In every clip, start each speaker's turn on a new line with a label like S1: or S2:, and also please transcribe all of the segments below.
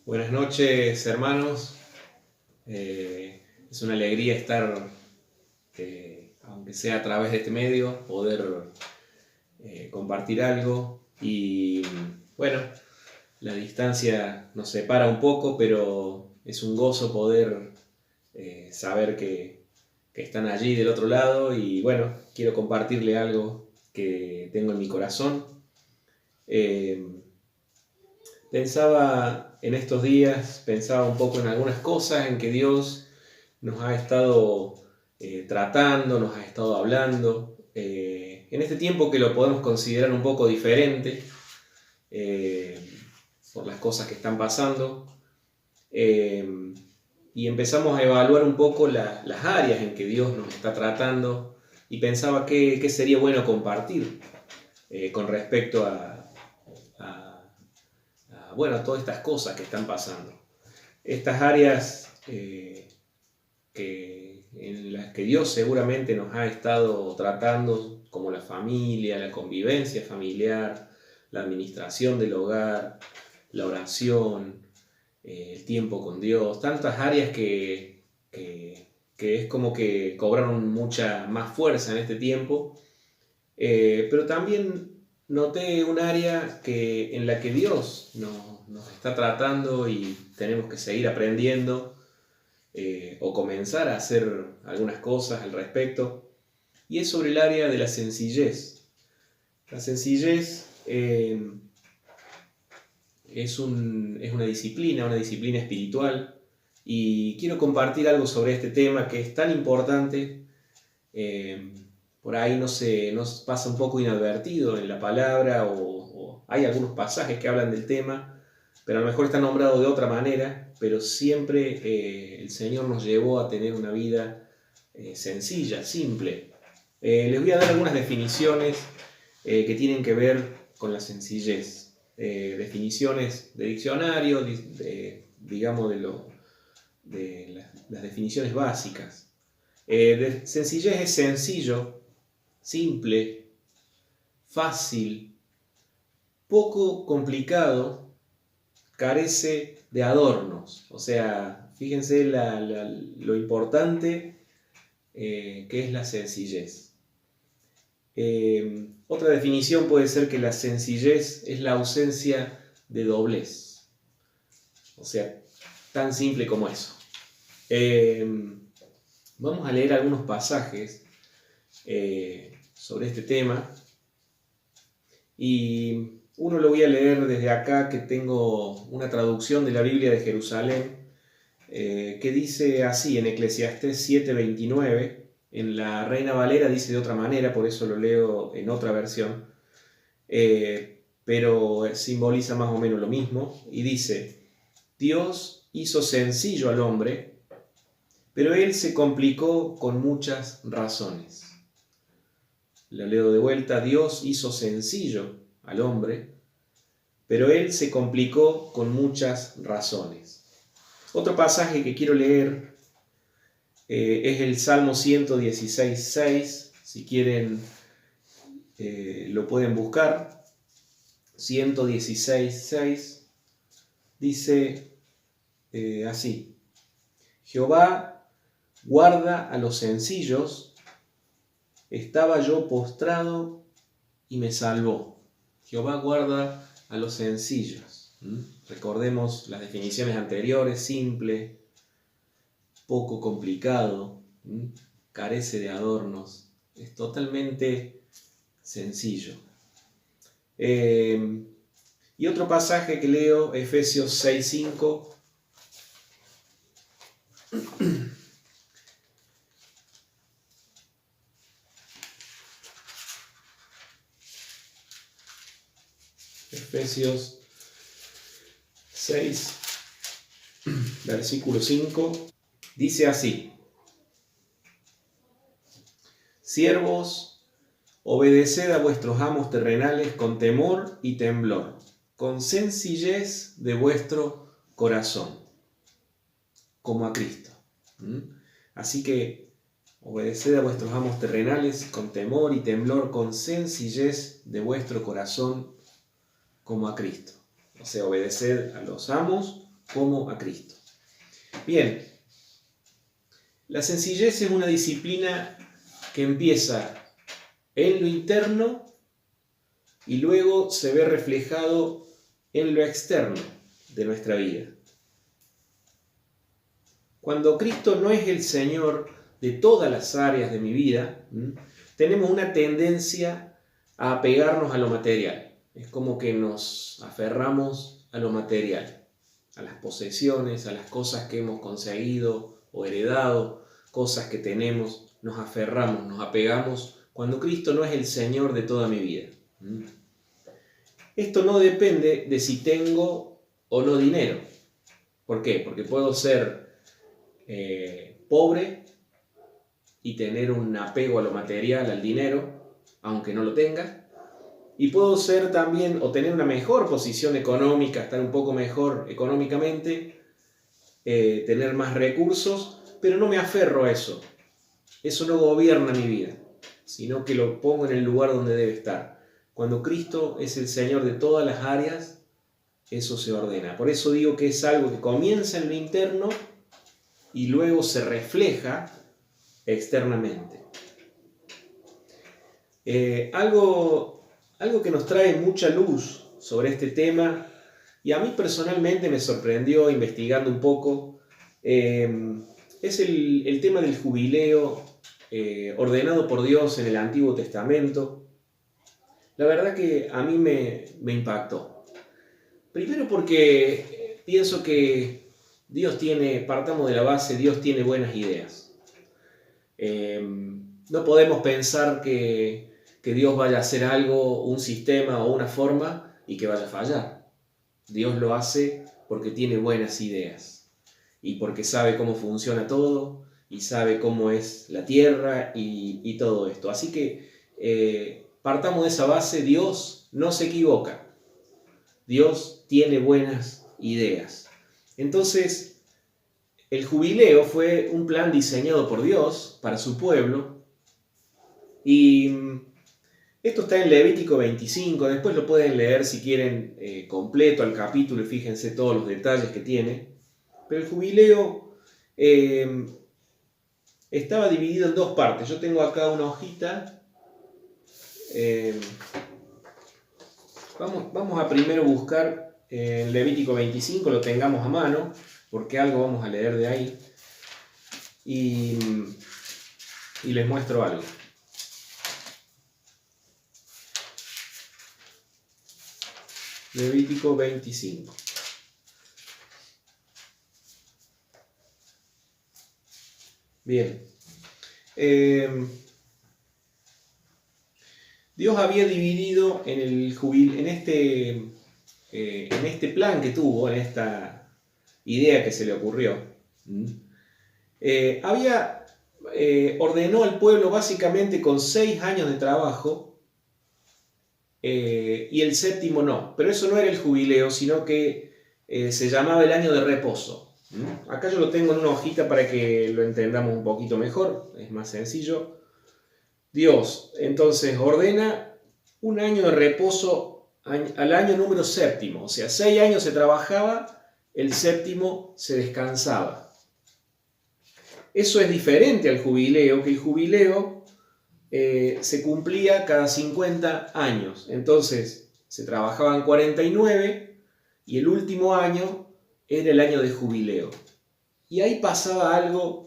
S1: Buenas noches, hermanos. Es una alegría estar, aunque sea a través de este medio, poder compartir algo. Y bueno, la distancia nos separa un poco, pero es un gozo poder saber que están allí del otro lado. Y bueno, quiero compartirle algo que tengo en mi corazón. Pensaba en estos días, pensaba un poco en algunas cosas en que Dios nos ha estado tratando, nos ha estado hablando, en este tiempo que lo podemos considerar un poco diferente eh, por las cosas que están pasando, y empezamos a evaluar un poco las áreas en que Dios nos está tratando y pensaba qué sería bueno compartir con respecto a todas estas cosas que están pasando. Estas áreas en las que Dios seguramente nos ha estado tratando, como la familia, la convivencia familiar, la administración del hogar, la oración, el tiempo con Dios, tantas áreas que es como que cobraron mucha más fuerza en este tiempo, pero también noté un área en la que Dios nos está tratando y tenemos que seguir aprendiendo o comenzar a hacer algunas cosas al respecto. Y es sobre el área de la sencillez. La sencillez es una disciplina espiritual. Y quiero compartir algo sobre este tema que es tan importante. Por ahí nos pasa un poco inadvertido en la palabra o hay algunos pasajes que hablan del tema, pero a lo mejor está nombrado de otra manera, pero siempre el Señor nos llevó a tener una vida sencilla, simple. Les voy a dar algunas definiciones que tienen que ver con la sencillez. Definiciones de diccionario, digamos de las definiciones básicas. Sencillez es sencillo, simple, fácil, poco complicado, carece de adornos. O sea, fíjense lo importante que es la sencillez. Otra definición puede ser que la sencillez es la ausencia de doblez. O sea, tan simple como eso. Vamos a leer algunos pasajes sobre este tema. Y uno lo voy a leer desde acá, que tengo una traducción de la Biblia de Jerusalén, que dice así en Eclesiastés 7:29. En la Reina Valera dice de otra manera, por eso lo leo en otra versión, pero simboliza más o menos lo mismo. Y dice: Dios hizo sencillo al hombre, pero él se complicó con muchas razones. La leo de vuelta: Dios hizo sencillo al hombre, pero él se complicó con muchas razones. Otro pasaje que quiero leer es el Salmo 116:6. Si quieren, lo pueden buscar. 116:6 dice así: Jehová guarda a los sencillos, estaba yo postrado y me salvó. Jehová guarda a los sencillos. Recordemos las definiciones anteriores: simple, poco complicado, carece de adornos, es totalmente sencillo. Y otro pasaje que leo, Efesios 6:5. Efesios 6, versículo 5, dice así: Siervos, obedeced a vuestros amos terrenales con temor y temblor, con sencillez de vuestro corazón, como a Cristo. Así que obedeced a vuestros amos terrenales con temor y temblor, con sencillez de vuestro corazón, como a Cristo. O sea, obedeced a los amos como a Cristo. Bien, la sencillez es una disciplina que empieza en lo interno y luego se ve reflejado en lo externo de nuestra vida. Cuando Cristo no es el Señor de todas las áreas de mi vida, tenemos una tendencia a apegarnos a lo material. Es como que nos aferramos a lo material, a las posesiones, a las cosas que hemos conseguido o heredado, cosas que tenemos, nos aferramos, nos apegamos, cuando Cristo no es el Señor de toda mi vida. Esto no depende de si tengo o no dinero. ¿Por qué? Porque puedo ser pobre y tener un apego a lo material, al dinero, aunque no lo tenga. Y puedo ser también, o tener una mejor posición económica, estar un poco mejor económicamente, tener más recursos, pero no me aferro a eso. Eso no gobierna mi vida, sino que lo pongo en el lugar donde debe estar. Cuando Cristo es el Señor de todas las áreas, eso se ordena. Por eso digo que es algo que comienza en lo interno y luego se refleja externamente. Algo que nos trae mucha luz sobre este tema, y a mí personalmente me sorprendió investigando un poco, es el tema del jubileo ordenado por Dios en el Antiguo Testamento. La verdad que a mí me impactó. Primero porque pienso que partamos de la base, Dios tiene buenas ideas. No podemos pensar que Dios vaya a hacer algo, un sistema o una forma y que vaya a fallar. Dios lo hace porque tiene buenas ideas y porque sabe cómo funciona todo y sabe cómo es la tierra y todo esto. Así que partamos de esa base, Dios no se equivoca. Dios tiene buenas ideas. Entonces, el jubileo fue un plan diseñado por Dios para su pueblo. Y esto está en Levítico 25. Después lo pueden leer si quieren completo al capítulo y fíjense todos los detalles que tiene. Pero el jubileo estaba dividido en dos partes. Yo tengo acá una hojita. Vamos a primero buscar en Levítico 25, lo tengamos a mano, porque algo vamos a leer de ahí. Y les muestro algo. Levítico 25. Bien. Dios había dividido en este plan que tuvo, en esta idea que se le ocurrió. Ordenó al pueblo básicamente con 6 años de trabajo y el séptimo no. Pero eso no era el jubileo, sino que se llamaba el año de reposo. Acá yo lo tengo en una hojita para que lo entendamos un poquito mejor, es más sencillo. Dios entonces ordena un año de reposo al año número séptimo, o sea, 6 años se trabajaba, el séptimo se descansaba. Eso es diferente al jubileo, que el jubileo se cumplía cada 50 años, entonces se trabajaban 49 y el último año era el año de jubileo. Y ahí pasaba algo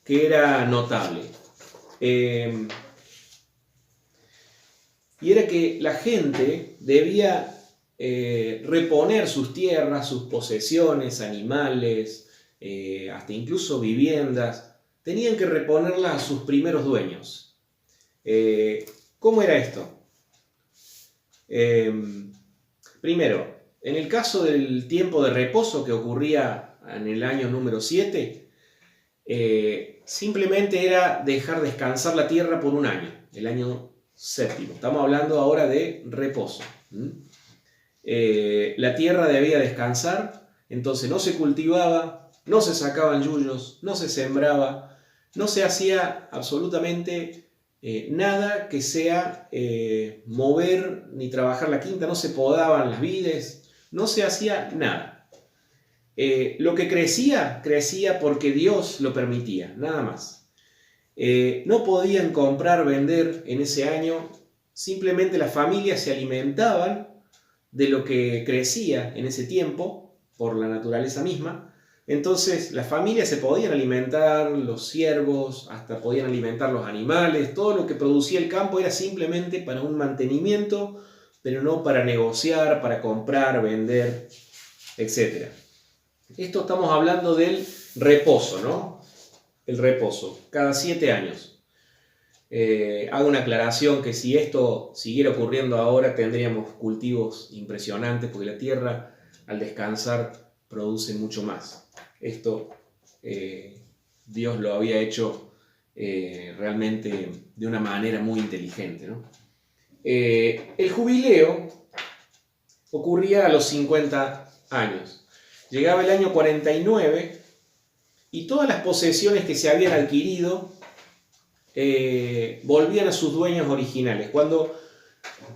S1: que era notable. Y era que la gente debía reponer sus tierras, sus posesiones, animales, hasta incluso viviendas. Tenían que reponerlas a sus primeros dueños. ¿Cómo era esto? Primero, en el caso del tiempo de reposo que ocurría en el año número 7, simplemente era dejar descansar la tierra por un año, el año séptimo. Estamos hablando ahora de reposo. La tierra debía descansar, entonces no se cultivaba, no se sacaban yuyos, no se sembraba, no se hacía absolutamente nada que sea mover ni trabajar la quinta, no se podaban las vides, no se hacía nada. Lo que crecía porque Dios lo permitía, nada más. No podían comprar, vender en ese año, simplemente las familias se alimentaban de lo que crecía en ese tiempo, por la naturaleza misma. Entonces las familias se podían alimentar, los siervos, hasta podían alimentar los animales, todo lo que producía el campo era simplemente para un mantenimiento, pero no para negociar, para comprar, vender, etc. Esto estamos hablando del reposo, ¿no? El reposo, cada 7 años. Hago una aclaración que si esto siguiera ocurriendo ahora tendríamos cultivos impresionantes porque la tierra al descansar produce mucho más. Esto Dios lo había hecho realmente de una manera muy inteligente, ¿no? El jubileo ocurría a los 50 años. Llegaba el año 49 y todas las posesiones que se habían adquirido volvían a sus dueños originales.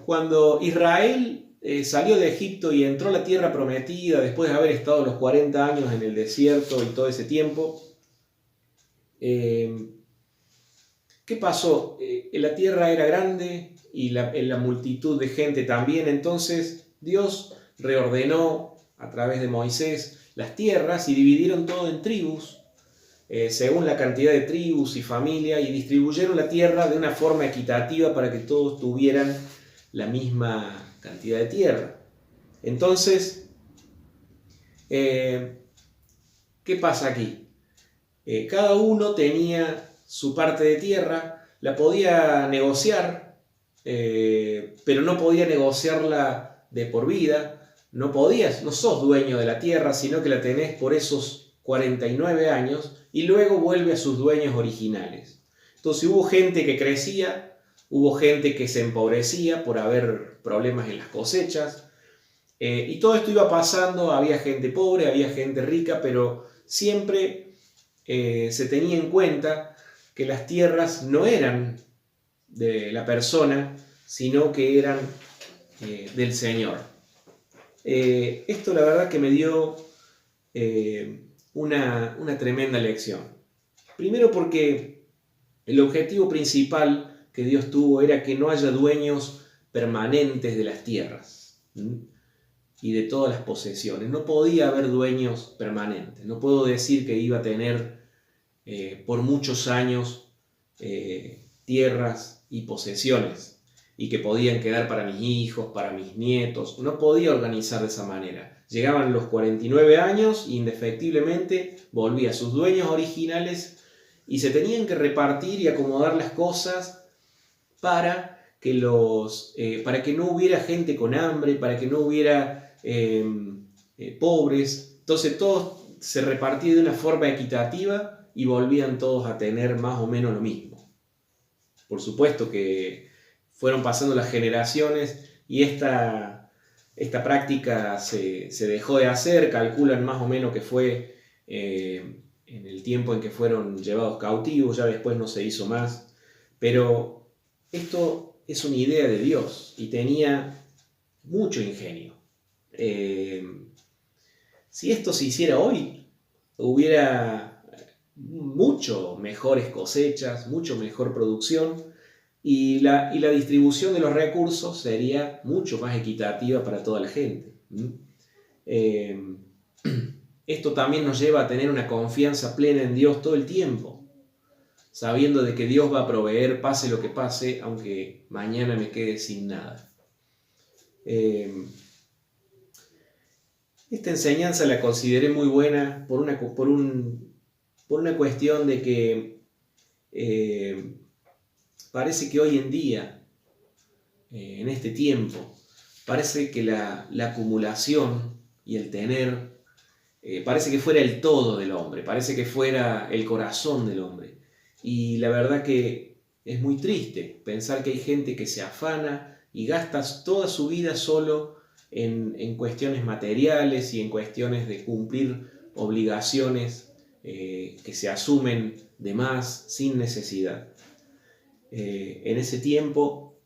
S1: Cuando Israel salió de Egipto y entró a la tierra prometida, después de haber estado los 40 años en el desierto y todo ese tiempo, ¿qué pasó? La tierra era grande y la multitud de gente también, entonces Dios reordenó a través de Moisés las tierras y dividieron todo en tribus, según la cantidad de tribus y familias, y distribuyeron la tierra de una forma equitativa para que todos tuvieran la misma cantidad de tierra. Entonces, ¿qué pasa aquí? Cada uno tenía su parte de tierra, la podía negociar, pero no podía negociarla de por vida. No sos dueño de la tierra, sino que la tenés por esos 49 años y luego vuelve a sus dueños originales. Entonces hubo gente que crecía, hubo gente que se empobrecía por haber problemas en las cosechas, y todo esto iba pasando, había gente pobre, había gente rica, pero siempre se tenía en cuenta que las tierras no eran de la persona, sino que eran del Señor. Esto la verdad que me dio una tremenda lección. Primero porque el objetivo principal que Dios tuvo era que no haya dueños permanentes de las tierras y de todas las posesiones. No podía haber dueños permanentes. No puedo decir que iba a tener por muchos años tierras y posesiones y que podían quedar para mis hijos, para mis nietos. No podía organizar de esa manera. Llegaban los 49 años y indefectiblemente volvía a sus dueños originales y se tenían que repartir y acomodar las cosas para que no hubiera gente con hambre, para que no hubiera pobres. Entonces todo se repartía de una forma equitativa y volvían todos a tener más o menos lo mismo. Por supuesto que fueron pasando las generaciones y esta práctica se dejó de hacer. Calculan más o menos que fue en el tiempo en que fueron llevados cautivos, ya después no se hizo más. Pero esto es una idea de Dios y tenía mucho ingenio. Si esto se hiciera hoy, hubiera mucho mejores cosechas, mucho mejor producción. Y la distribución de los recursos sería mucho más equitativa para toda la gente. Esto también nos lleva a tener una confianza plena en Dios todo el tiempo, sabiendo de que Dios va a proveer, pase lo que pase, aunque mañana me quede sin nada. Esta enseñanza la consideré muy buena por una cuestión de que parece que hoy en día, en este tiempo, parece que la acumulación y el tener, parece que fuera el todo del hombre, parece que fuera el corazón del hombre. Y la verdad que es muy triste pensar que hay gente que se afana y gasta toda su vida solo en cuestiones materiales y en cuestiones de cumplir obligaciones que se asumen de más sin necesidad. En ese tiempo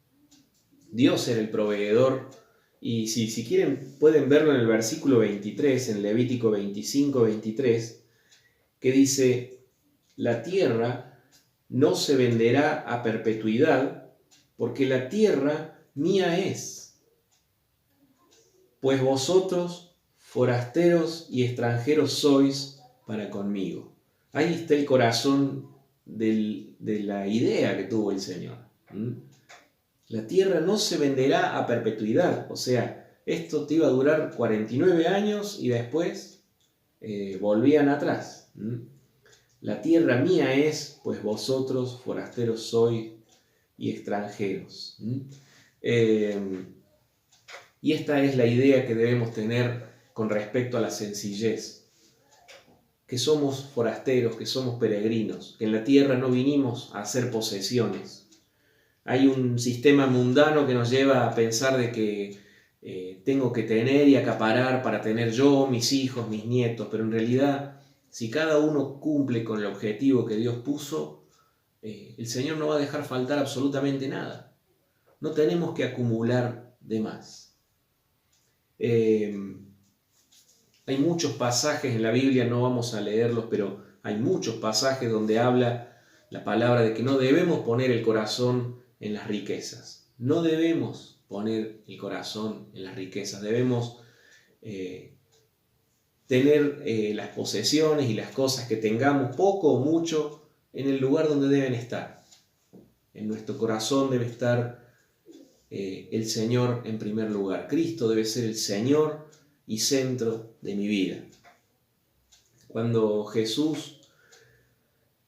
S1: Dios era el proveedor Y si quieren, pueden verlo en el versículo 23, en Levítico 25, 23, que dice: la tierra no se venderá a perpetuidad, porque la tierra mía es, pues vosotros forasteros y extranjeros sois para conmigo. Ahí está el corazón de la idea que tuvo el Señor. La tierra no se venderá a perpetuidad, o sea, esto te iba a durar 49 años y después volvían atrás. La tierra mía es, pues vosotros forasteros sois y extranjeros. Y esta es la idea que debemos tener con respecto a la sencillez. Que somos forasteros, que somos peregrinos, que en la tierra no vinimos a hacer posesiones. Hay un sistema mundano que nos lleva a pensar de que tengo que tener y acaparar para tener yo, mis hijos, mis nietos, pero en realidad, si cada uno cumple con el objetivo que Dios puso, el Señor no va a dejar faltar absolutamente nada. No tenemos que acumular de más. Hay muchos pasajes en la Biblia, no vamos a leerlos, pero hay muchos pasajes donde habla la palabra de que no debemos poner el corazón en las riquezas. No debemos poner el corazón en las riquezas. Debemos tener las posesiones y las cosas que tengamos, poco o mucho, en el lugar donde deben estar. En nuestro corazón debe estar el Señor en primer lugar. Cristo debe ser el Señor y centro de mi vida. Cuando Jesús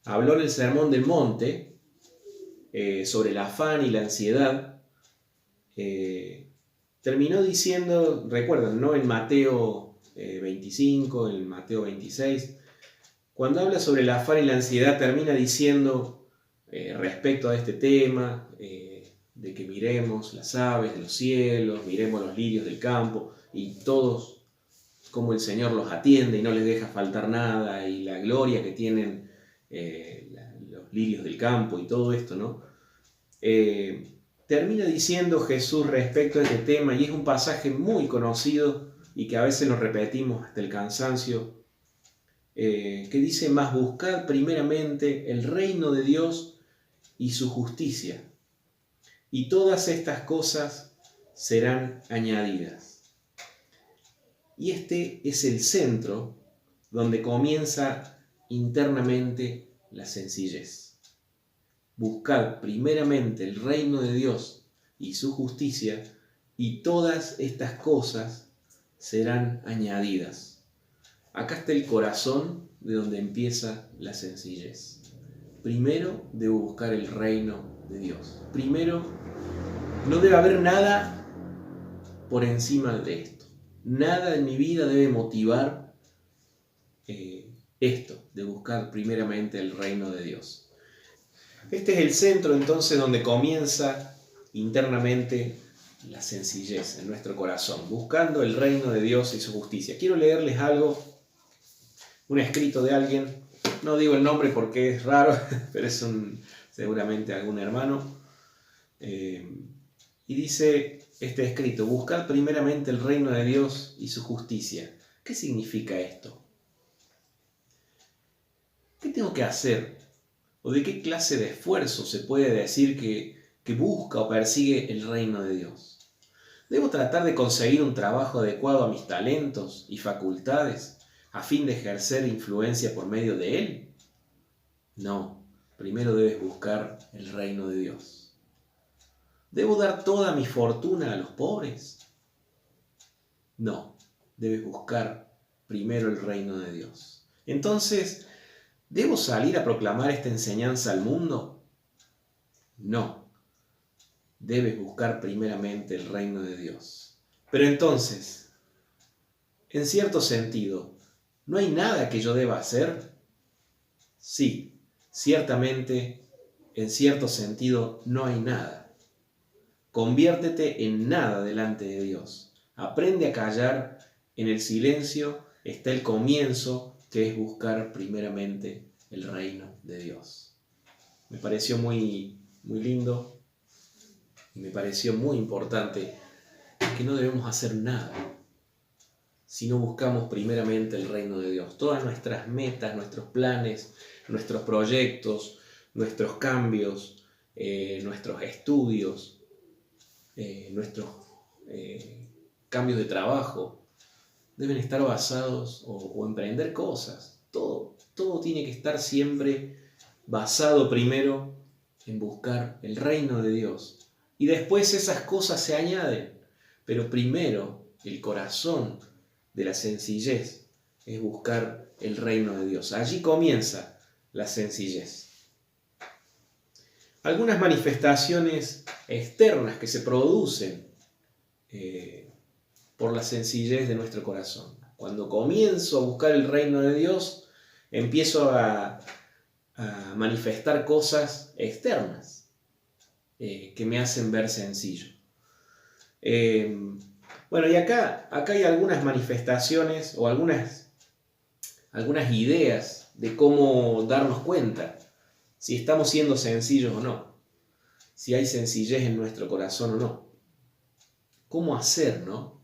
S1: habló en el Sermón del Monte sobre el afán y la ansiedad, terminó diciendo, recuerdan, ¿no? En Mateo 25, en Mateo 26, cuando habla sobre el afán y la ansiedad, termina diciendo respecto a este tema, de que miremos las aves de los cielos, miremos los lirios del campo, y todos como el Señor los atiende y no les deja faltar nada, y la gloria que tienen los lirios del campo y todo esto, ¿no? Termina diciendo Jesús respecto a este tema, y es un pasaje muy conocido y que a veces lo repetimos hasta el cansancio, que dice: mas buscad primeramente el reino de Dios y su justicia, y todas estas cosas serán añadidas. Y este es el centro donde comienza internamente la sencillez. Buscad primeramente el reino de Dios y su justicia, y todas estas cosas serán añadidas. Acá está el corazón de donde empieza la sencillez. Primero debo buscar el reino de Dios. Primero, no debe haber nada por encima de esto. Nada en mi vida debe motivar esto, de buscar primeramente el reino de Dios. Este es el centro entonces donde comienza internamente la sencillez en nuestro corazón, buscando el reino de Dios y su justicia. Quiero leerles algo, un escrito de alguien, no digo el nombre porque es raro, pero es seguramente algún hermano, y dice este escrito: buscad primeramente el reino de Dios y su justicia. ¿Qué significa esto? ¿Qué tengo que hacer? ¿O de qué clase de esfuerzo se puede decir que busca o persigue el reino de Dios? ¿Debo tratar de conseguir un trabajo adecuado a mis talentos y facultades a fin de ejercer influencia por medio de él? No, primero debes buscar el reino de Dios. ¿Debo dar toda mi fortuna a los pobres? No, debes buscar primero el reino de Dios. Entonces, ¿debo salir a proclamar esta enseñanza al mundo? No, debes buscar primeramente el reino de Dios. Pero entonces, en cierto sentido, ¿no hay nada que yo deba hacer? Sí, ciertamente, en cierto sentido, no hay nada. Conviértete en nada delante de Dios. Aprende a callar. En el silencio está el comienzo, que es buscar primeramente el reino de Dios. Me pareció muy lindo y me pareció muy importante que no debemos hacer nada si no buscamos primeramente el reino de Dios. Todas nuestras metas, nuestros planes, nuestros proyectos, nuestros cambios, nuestros estudios, nuestros cambios de trabajo, deben estar basados o emprender cosas. Todo tiene que estar siempre basado primero en buscar el reino de Dios. Y después esas cosas se añaden. Pero primero el corazón de la sencillez es buscar el reino de Dios. Allí comienza la sencillez. Algunas manifestaciones externas que se producen por la sencillez de nuestro corazón. Cuando comienzo a buscar el reino de Dios, empiezo a manifestar cosas externas que me hacen ver sencillo. Bueno, y acá hay algunas manifestaciones o algunas ideas de cómo darnos cuenta si estamos siendo sencillos o no, si hay sencillez en nuestro corazón o no. ¿Cómo hacer, no?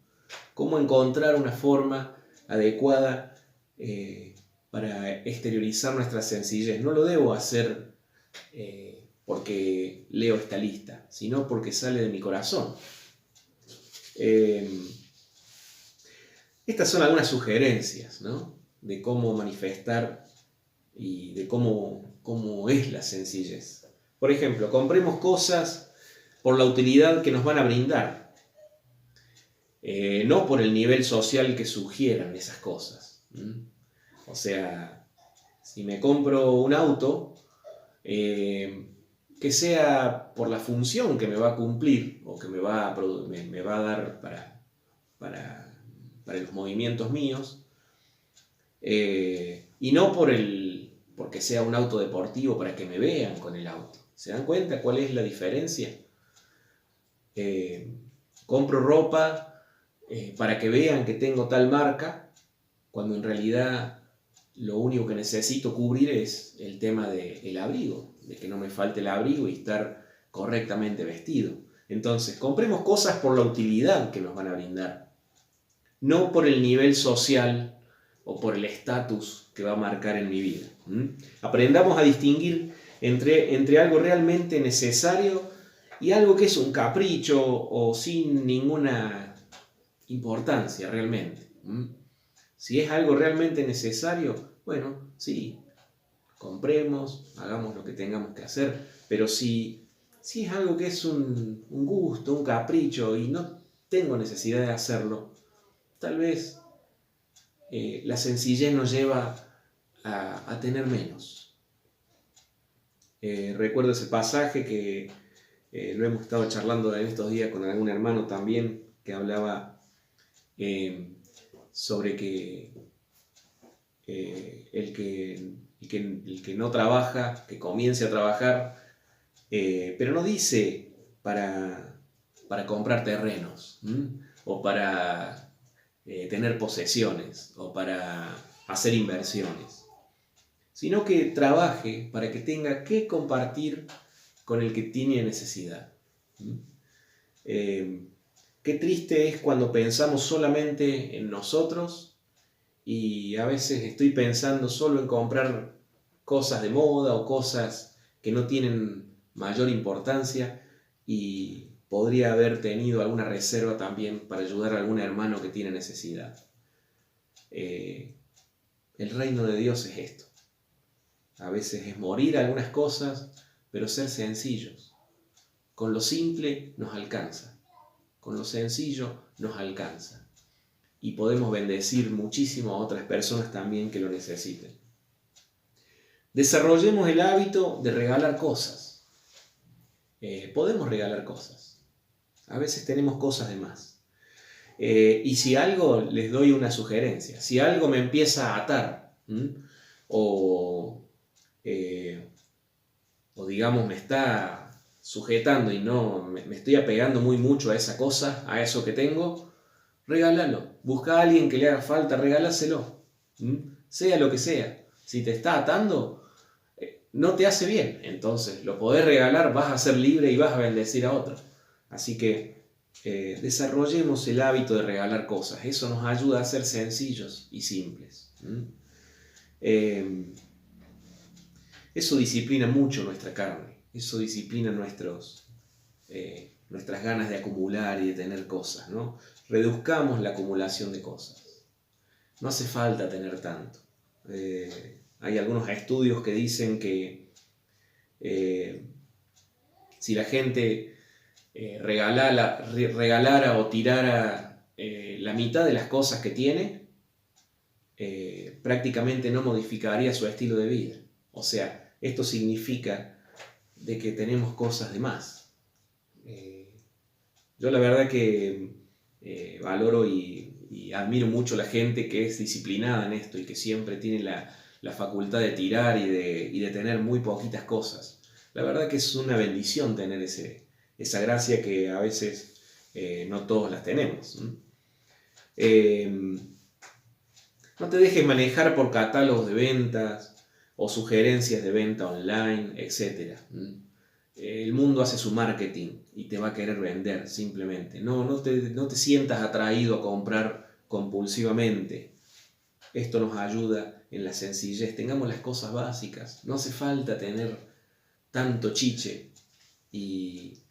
S1: ¿Cómo encontrar una forma adecuada para exteriorizar nuestra sencillez? No lo debo hacer porque leo esta lista, sino porque sale de mi corazón. Estas son algunas sugerencias, ¿no?, de cómo manifestar y de cómo es la sencillez. Por ejemplo, compremos cosas por la utilidad que nos van a brindar, no por el nivel social que sugieran esas cosas. O sea, si me compro un auto, que sea por la función que me va a cumplir o que me va a dar para los movimientos míos, y no porque sea un auto deportivo para que me vean con el auto. ¿Se dan cuenta cuál es la diferencia? Compro ropa para que vean que tengo tal marca, cuando en realidad lo único que necesito cubrir es el tema del abrigo, de que no me falte el abrigo y estar correctamente vestido. Entonces, compremos cosas por la utilidad que nos van a brindar, no por el nivel social o por el estatus que va a marcar en mi vida. Aprendamos a distinguir entre algo realmente necesario y algo que es un capricho o sin ninguna importancia realmente. Si es algo realmente necesario, bueno, sí, compremos, hagamos lo que tengamos que hacer, pero si es algo que es un gusto, un capricho y no tengo necesidad de hacerlo, tal vez la sencillez nos lleva a tener menos. Recuerdo ese pasaje que lo hemos estado charlando en estos días con algún hermano también, que hablaba sobre que el que no trabaja, que comience a trabajar, pero no dice para comprar terrenos, o para tener posesiones, o para hacer inversiones, sino que trabaje para que tenga que compartir con el que tiene necesidad. Qué triste es cuando pensamos solamente en nosotros, y a veces estoy pensando solo en comprar cosas de moda o cosas que no tienen mayor importancia, y podría haber tenido alguna reserva también para ayudar a algún hermano que tiene necesidad. El reino de Dios es esto. A veces es morir algunas cosas, pero ser sencillos. Con lo simple nos alcanza. Con lo sencillo nos alcanza. Y podemos bendecir muchísimo a otras personas también que lo necesiten. Desarrollemos el hábito de regalar cosas. Podemos regalar cosas. A veces tenemos cosas de más. Y si algo, les doy una sugerencia. Si algo me empieza a atar, o digamos me está sujetando y no me estoy apegando muy mucho a esa cosa, a eso que tengo, regálalo. Busca a alguien que le haga falta, regáláselo. Sea lo que sea. Si te está atando, no te hace bien. Entonces lo podés regalar, vas a ser libre y vas a bendecir a otros. Así que desarrollemos el hábito de regalar cosas. Eso nos ayuda a ser sencillos y simples. Eso disciplina mucho nuestra carne. Eso disciplina nuestras ganas de acumular y de tener cosas, ¿no? Reduzcamos la acumulación de cosas. No hace falta tener tanto. Hay algunos estudios que dicen que si la gente regalara o tirara la mitad de las cosas que tiene, prácticamente no modificaría su estilo de vida. O sea, esto significa de que tenemos cosas de más. Yo la verdad que valoro y admiro mucho la gente que es disciplinada en esto y que siempre tiene la facultad de tirar y de tener muy poquitas cosas. La verdad que es una bendición tener esa gracia que a veces no todos las tenemos. No te dejes manejar por catálogos de ventas o sugerencias de venta online, etc. El mundo hace su marketing y te va a querer vender simplemente. No te sientas atraído a comprar compulsivamente. Esto nos ayuda en la sencillez. Tengamos las cosas básicas. No hace falta tener tanto chiche y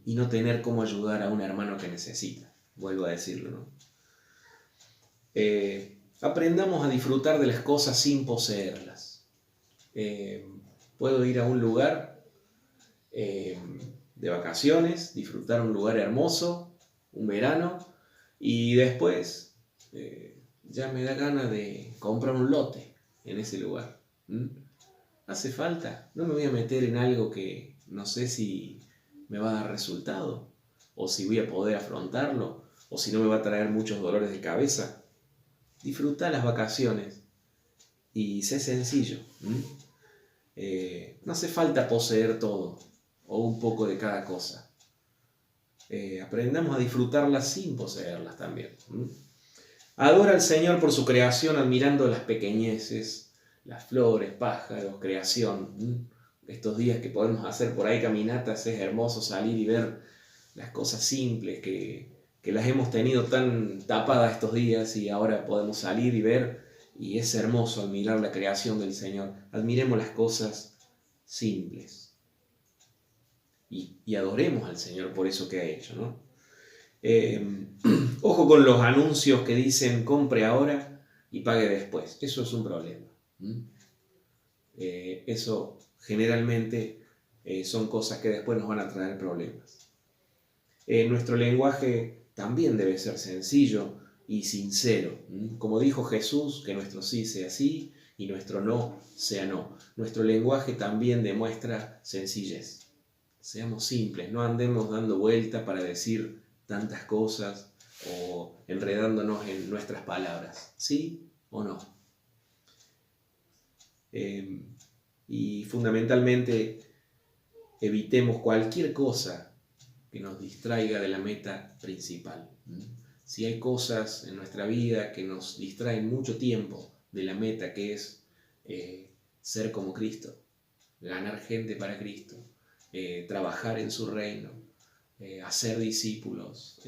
S1: no tener cómo ayudar a un hermano que necesita. Vuelvo a decirlo, ¿no? Aprendamos a disfrutar de las cosas sin poseerlas. Puedo ir a un lugar de vacaciones, disfrutar un lugar hermoso, un verano, y después ya me da ganas de comprar un lote en ese lugar. ¿Hace falta? No me voy a meter en algo que no sé si me va a dar resultado, o si voy a poder afrontarlo, o si no me va a traer muchos dolores de cabeza. Disfruta las vacaciones y sé sencillo. No hace falta poseer todo o un poco de cada cosa. Aprendamos a disfrutarlas sin poseerlas también. Adora al Señor por su creación, admirando las pequeñeces, las flores, pájaros, creación. Estos días que podemos hacer por ahí caminatas, es hermoso salir y ver las cosas simples que las hemos tenido tan tapadas estos días y ahora podemos salir y ver, y es hermoso admirar la creación del Señor. Admiremos las cosas simples y adoremos al Señor por eso que ha hecho, ¿no? Ojo con los anuncios que dicen compre ahora y pague después. Eso es un problema. Eso generalmente son cosas que después nos van a traer problemas. Nuestro lenguaje también debe ser sencillo y sincero. Como dijo Jesús, que nuestro sí sea sí y nuestro no sea no. Nuestro lenguaje también demuestra sencillez. Seamos simples, no andemos dando vuelta para decir tantas cosas o enredándonos en nuestras palabras. ¿Sí o no? Y fundamentalmente evitemos cualquier cosa que nos distraiga de la meta principal. Si hay cosas en nuestra vida que nos distraen mucho tiempo de la meta, que es ser como Cristo, ganar gente para Cristo, trabajar en su reino, hacer discípulos,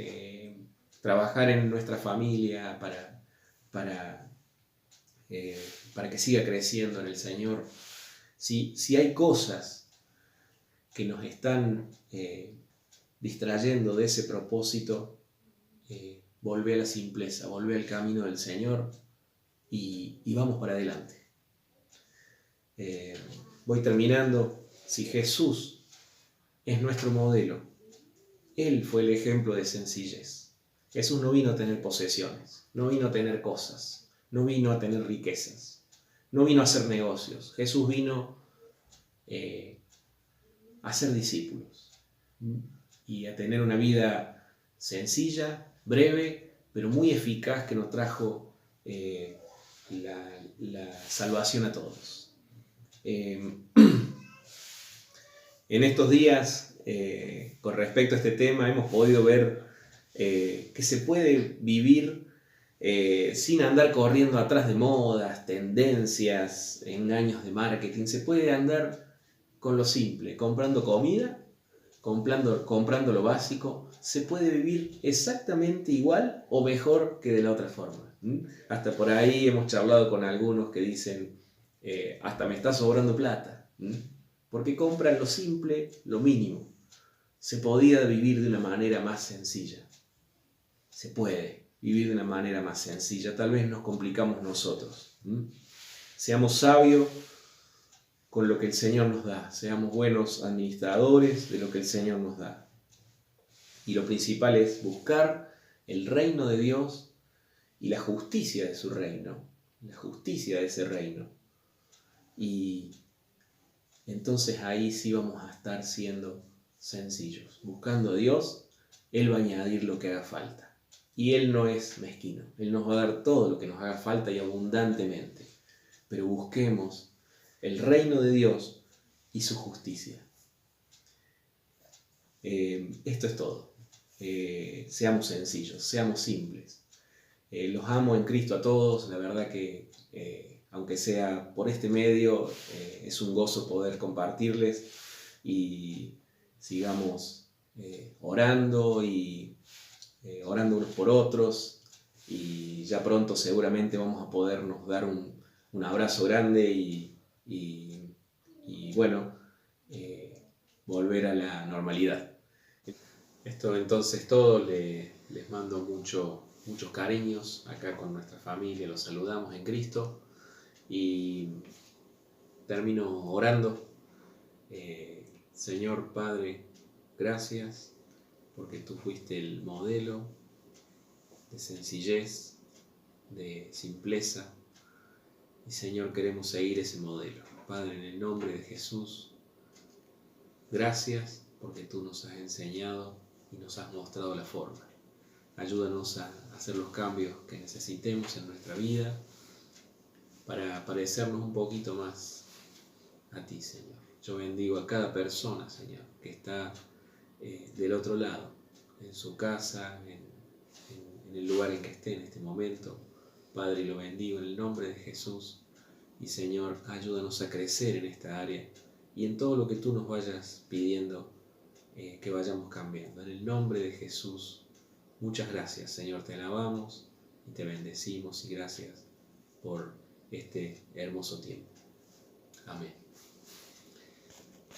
S1: trabajar en nuestra familia para que siga creciendo en el Señor. Si hay cosas que nos están distrayendo de ese propósito, volvé a la simpleza, volvé al camino del Señor y vamos para adelante. Voy terminando. Si Jesús es nuestro modelo, Él fue el ejemplo de sencillez. Jesús no vino a tener posesiones, no vino a tener cosas, no vino a tener riquezas, no vino a hacer negocios. Jesús vino a ser discípulos y a tener una vida sencilla, breve, pero muy eficaz, que nos trajo la salvación a todos. En estos días, con respecto a este tema, hemos podido ver que se puede vivir sin andar corriendo atrás de modas, tendencias, engaños de marketing. Se puede andar con lo simple, comprando comida comprando lo básico, se puede vivir exactamente igual o mejor que de la otra forma. Hasta por ahí hemos charlado con algunos que dicen, hasta me está sobrando plata, porque compran lo simple, lo mínimo. Se podía vivir de una manera más sencilla. Se puede vivir de una manera más sencilla. Tal vez nos complicamos nosotros. Seamos sabios con lo que el Señor nos da. Seamos buenos administradores de lo que el Señor nos da. Y lo principal es buscar el reino de Dios y la justicia de su reino. La justicia de ese reino. Y entonces ahí sí vamos a estar siendo sencillos. Buscando a Dios, Él va a añadir lo que haga falta. Y Él no es mezquino. Él nos va a dar todo lo que nos haga falta y abundantemente. Pero busquemos el reino de Dios y su justicia. Esto es todo. Seamos sencillos, seamos simples. Los amo en Cristo a todos. La verdad que, aunque sea por este medio, es un gozo poder compartirles y sigamos orando y orando unos por otros, y ya pronto seguramente vamos a podernos dar un abrazo grande y bueno, volver a la normalidad. Esto entonces todo, les mando muchos cariños acá con nuestra familia, los saludamos en Cristo y termino orando. Señor Padre, gracias porque tú fuiste el modelo de sencillez, de simpleza, y Señor, queremos seguir ese modelo. Padre, en el nombre de Jesús, gracias porque tú nos has enseñado y nos has mostrado la forma. Ayúdanos a hacer los cambios que necesitemos en nuestra vida para parecernos un poquito más a ti, Señor. Yo bendigo a cada persona, Señor, que está del otro lado, en su casa, en el lugar en que esté en este momento. Padre, lo bendigo en el nombre de Jesús. Y Señor, ayúdanos a crecer en esta área y en todo lo que tú nos vayas pidiendo, que vayamos cambiando. En el nombre de Jesús, muchas gracias, Señor. Te alabamos y te bendecimos y gracias por este hermoso tiempo. Amén.